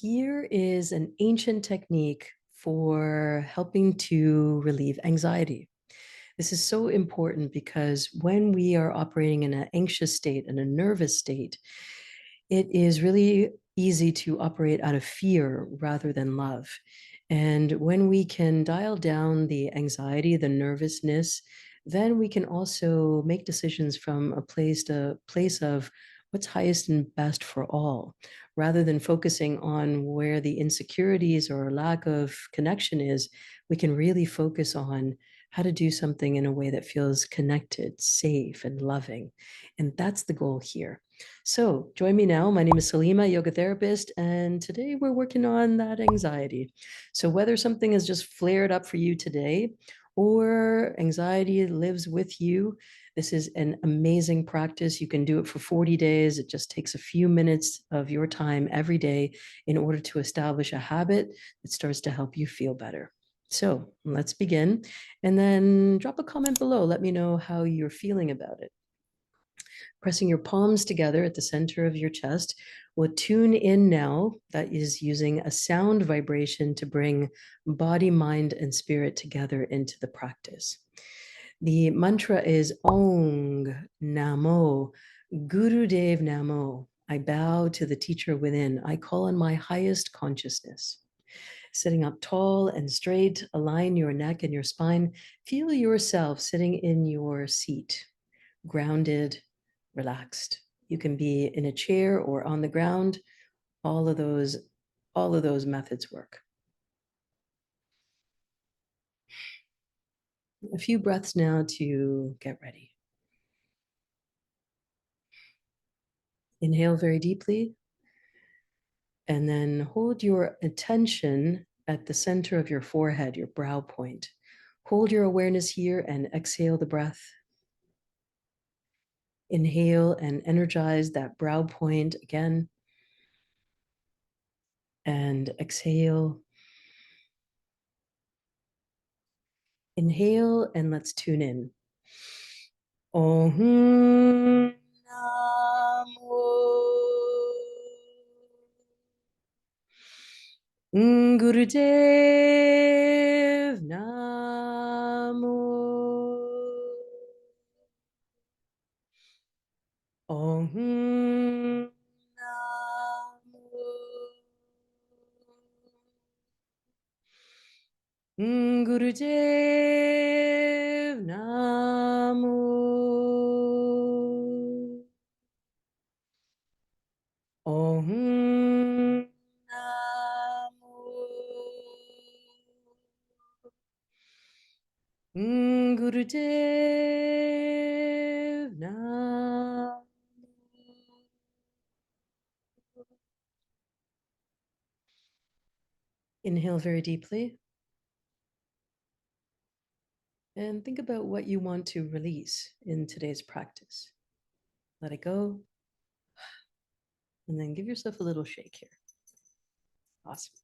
Here is an ancient technique for helping to relieve anxiety. This is so important because when we are operating in an anxious state and a nervous state, it is really easy to operate out of fear rather than love. And when we can dial down the anxiety, the nervousness, then we can also make decisions from a place of what's highest and best for all, rather than focusing on where the insecurities or lack of connection is. We can really focus on how to do something in a way that feels connected, safe, and loving. And that's the goal here. So join me now. My name is Salimah, yoga therapist, and today we're working on that anxiety. So whether something has just flared up for you today or anxiety lives with you, this is an amazing practice. You can do it for 40 days. It just takes a few minutes of your time every day in order to establish a habit that starts to help you feel better. So let's begin, and then drop a comment below. Let me know how you're feeling about it. Pressing your palms together at the center of your chest. We'll tune in now. That is using a sound vibration to bring body, mind, and spirit together into the practice. The mantra is Ong Namo Gurudev Namo. I bow to the teacher within. I call on my highest consciousness. Sitting up tall and straight, align your neck and your spine. Feel yourself sitting in your seat, grounded, relaxed. You can be in a chair or on the ground. All of those, all of those methods work. A few breaths now to get ready. Inhale very deeply, and then hold your attention at the center of your forehead, your brow point. Hold your awareness here and exhale the breath. Inhale and energize that brow point again. And exhale. Inhale and let's tune in. Om Namo Gurudev Namo Om Namo Gurudev Namo Om Namo Gurudev Namo. Inhale very deeply. And think about what you want to release in today's practice. Let it go. And then give yourself a little shake here. Awesome.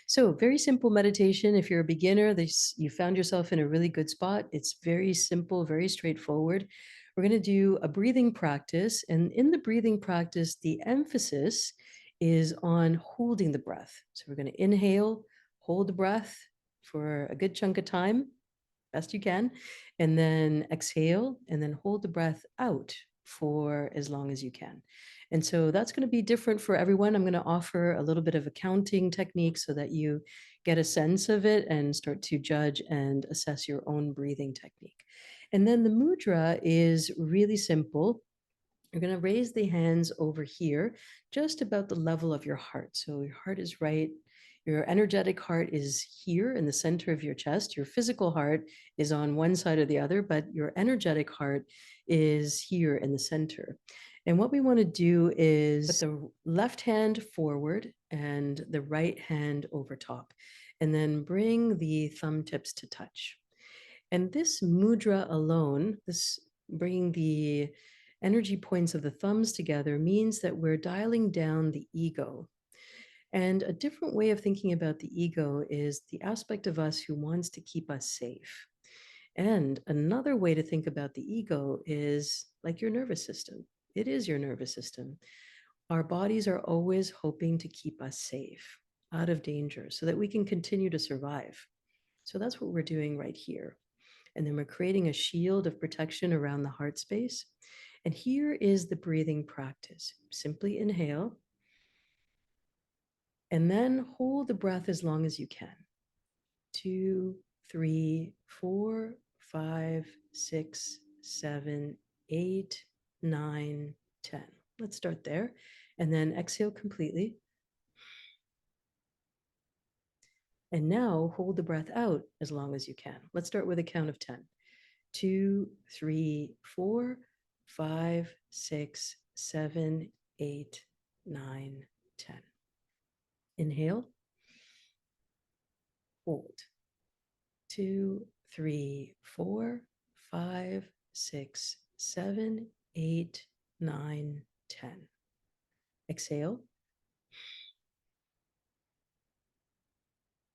So very simple meditation. If you're a beginner, you found yourself in a really good spot. It's very simple, very straightforward. We're going to do a breathing practice. And in the breathing practice, the emphasis is on holding the breath. So we're going to inhale, hold the breath for a good chunk of time, best you can, and then exhale, and then hold the breath out for as long as you can. And so that's going to be different for everyone. I'm going to offer a little bit of a counting technique so that you get a sense of it and start to judge and assess your own breathing technique. And then the mudra is really simple. You're going to raise the hands over here, just about the level of your heart. So your heart is right. Your energetic heart is here in the center of your chest. Your physical heart is on one side or the other, but your energetic heart is here in the center. And what we want to do is put the left hand forward and the right hand over top, and then bring the thumb tips to touch. And this mudra alone, this bringing the energy points of the thumbs together, means that we're dialing down the ego. And a different way of thinking about the ego is the aspect of us who wants to keep us safe. And another way to think about the ego is like your nervous system. It is your nervous system. Our bodies are always hoping to keep us safe, out of danger, so that we can continue to survive. So that's what we're doing right here. And then we're creating a shield of protection around the heart space. And here is the breathing practice. Simply inhale and then hold the breath as long as you can. 2, 3, 4, 5, 6, 7, 8, 9, 10. Let's start there. And then exhale completely. And now hold the breath out as long as you can. Let's start with a count of 10. 2, 3, 4, 5, 6, 7, 8, 9, 10. Inhale, hold. 2, 3, 4, 5, 6, 7, 8, 9, 10. Exhale.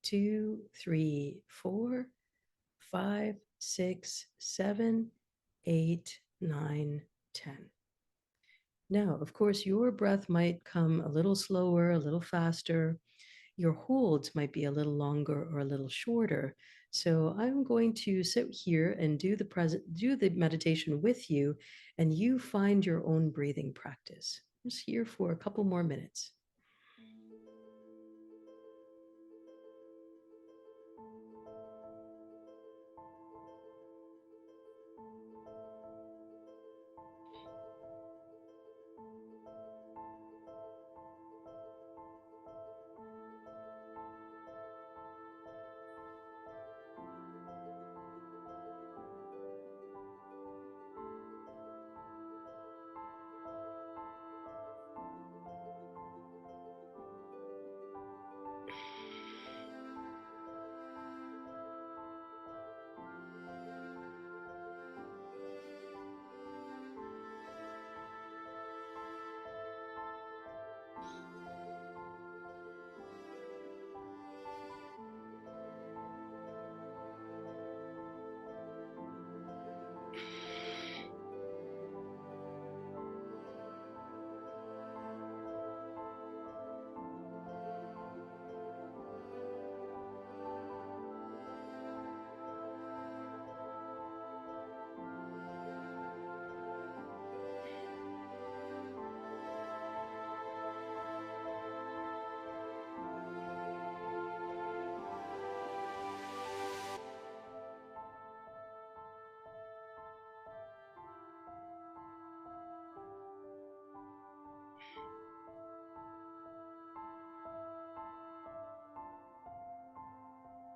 2, 3, 4, 5, 6, 7, 8, 9, 10. Now, of course, your breath might come a little slower, a little faster. Your holds might be a little longer or a little shorter. So I'm going to sit here and do the meditation with you, and you find your own breathing practice. Just here for a couple more minutes.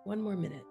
One more minute.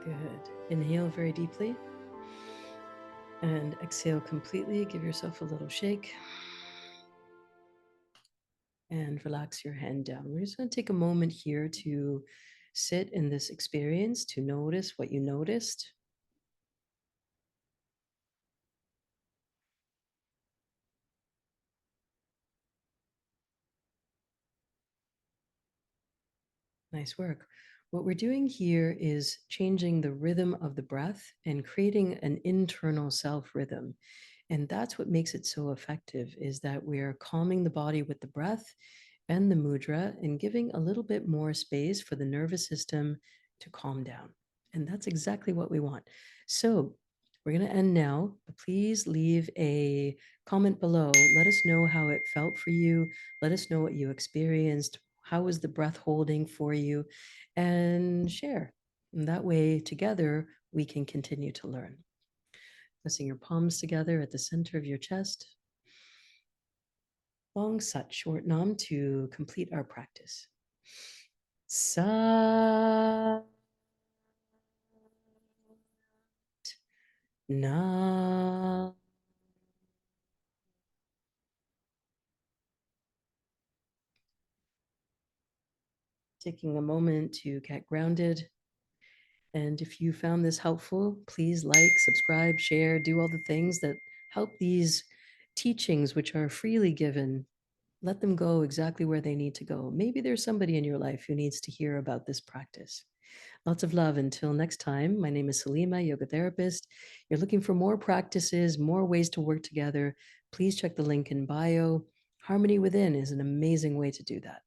Good. Inhale very deeply and exhale completely. Give yourself a little shake and relax your hand down. We're just going to take a moment here to sit in this experience, to notice what you noticed. Nice work. What we're doing here is changing the rhythm of the breath and creating an internal self rhythm. And that's what makes it so effective, is that we're calming the body with the breath and the mudra and giving a little bit more space for the nervous system to calm down. And that's exactly what we want. So we're going to end now. Please leave a comment below. Let us know how it felt for you. Let us know what you experienced. How was the breath holding for you? And share. And that way, together, we can continue to learn. Pressing your palms together at the center of your chest. Long Sat, short Nam to complete our practice. Sa Na. Taking a moment to get grounded. And if you found this helpful, please like, subscribe, share, do all the things that help these teachings, which are freely given, let them go exactly where they need to go. Maybe there's somebody in your life who needs to hear about this practice. Lots of love. Until next time, my name is Salimah, yoga therapist. You're looking for more practices, more ways to work together. Please check the link in bio. Harmony Within is an amazing way to do that.